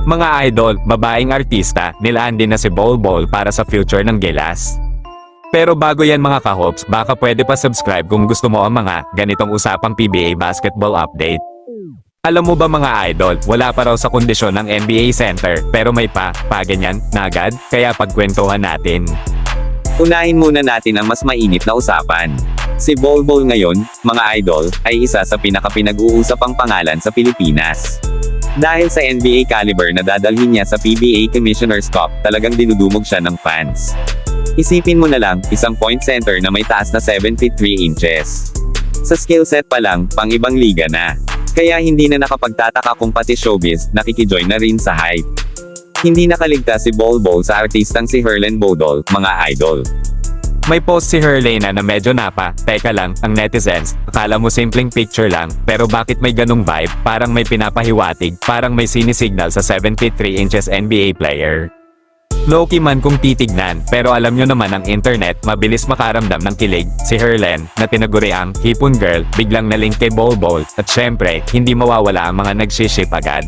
Mga idol, babaeng artista, nilaan din na si Bol Bol para sa future ng Gilas. Pero bago yan mga ka-hopes, baka pwede pa subscribe kung gusto mo ang mga ganitong usapang PBA basketball update. Alam mo ba mga idol, wala pa raw sa kondisyon ng NBA Center, pero may ganyan, na agad, kaya pagkwentuhan natin. Unahin muna natin ang mas mainit na usapan. Si Bol Bol ngayon, mga idol, ay isa sa pinaka-pinag-uusapang pangalan sa Pilipinas. Dahil sa NBA caliber na dadalhin niya sa PBA Commissioner's Cup, talagang dinudumog siya ng fans. Isipin mo na lang, isang point center na may taas na 7 feet 3 inches. Sa skill set pa lang, pang ibang liga na. Kaya hindi na nakapagtataka kung pati showbiz, nakikijoin na rin sa hype. Hindi nakaligtas si Bol Bol sa artistang si Herlen Bodol, mga idol. May post si Herlena na medyo teka lang, ang netizens, akala mo simpleng picture lang, pero bakit may ganung vibe, parang may pinapahiwatig, parang may sinisignal sa 7 feet 3 inches NBA player. Low-key man kung titignan, pero alam nyo naman ang internet, mabilis makaramdam ng kilig. Si Herlen, na tinaguri ang Hipon Girl, biglang nalink kay Bol Bol, at syempre, hindi mawawala ang mga nagsiship agad.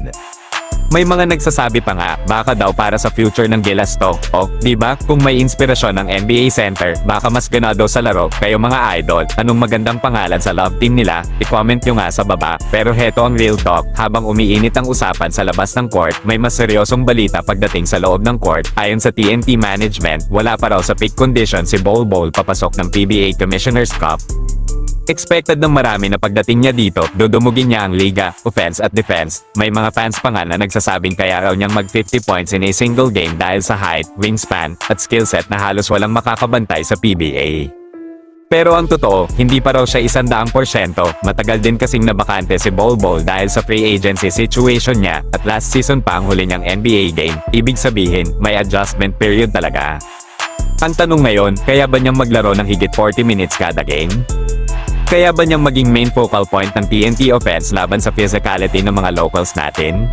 May mga nagsasabi pa nga, baka daw para sa future ng Gilas to. O, diba, kung may inspirasyon ng NBA Center, baka mas ganado sa laro. Kayo mga idol, anong magandang pangalan sa love team nila? I-comment nyo nga sa baba. Pero heto ang real talk, habang umiinit ang usapan sa labas ng court, may mas seryosong balita pagdating sa loob ng court. Ayon sa TNT management, wala pa raw sa peak condition si Bol Bol papasok ng PBA Commissioner's Cup. Expected ng marami na pagdating niya dito, dudumugin niya ang liga, offense at defense. May mga fans pa nga na nagsasabing kaya raw niyang mag 50 points in a single game dahil sa height, wingspan, at skill set na halos walang makakabantay sa PBA. Pero ang totoo, hindi pa raw siya 100%, matagal din kasing nabakante si Bol Bol dahil sa free agency situation niya, at last season pa ang huli niyang NBA game, ibig sabihin, may adjustment period talaga. Ang tanong ngayon, kaya ba niyang maglaro ng higit 40 minutes kada game? Kaya ba niyang maging main focal point ng TNT offense laban sa physicality ng mga locals natin?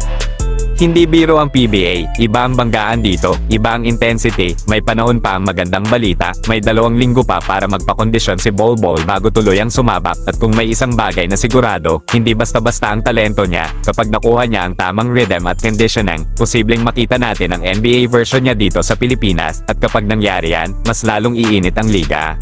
Hindi biro ang PBA, iba ang banggaan dito, iba ang intensity, may panahon pa ang magandang balita, may 2 linggo pa para magpakondisyon si Bol Bol bago tuluyang sumabak, at kung may isang bagay na sigurado, hindi basta-basta ang talento niya, kapag nakuha niya ang tamang rhythm at conditioning, posibleng makita natin ang NBA version niya dito sa Pilipinas, at kapag nangyari yan, mas lalong iinit ang liga.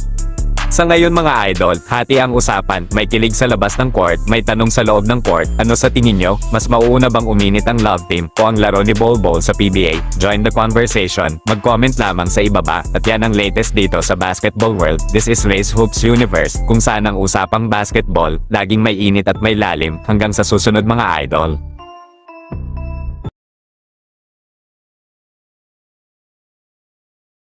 Sa ngayon mga idol, hati ang usapan, may kilig sa labas ng court, may tanong sa loob ng court, ano sa tingin nyo, mas mauuna bang uminit ang love team o ang laro ni Bol Bol sa PBA? Join the conversation, mag-comment lamang sa ibaba, at yan ang latest dito sa basketball world. This is Race Hoops Universe, kung saan ang usapang basketball, laging may init at may lalim, hanggang sa susunod mga idol.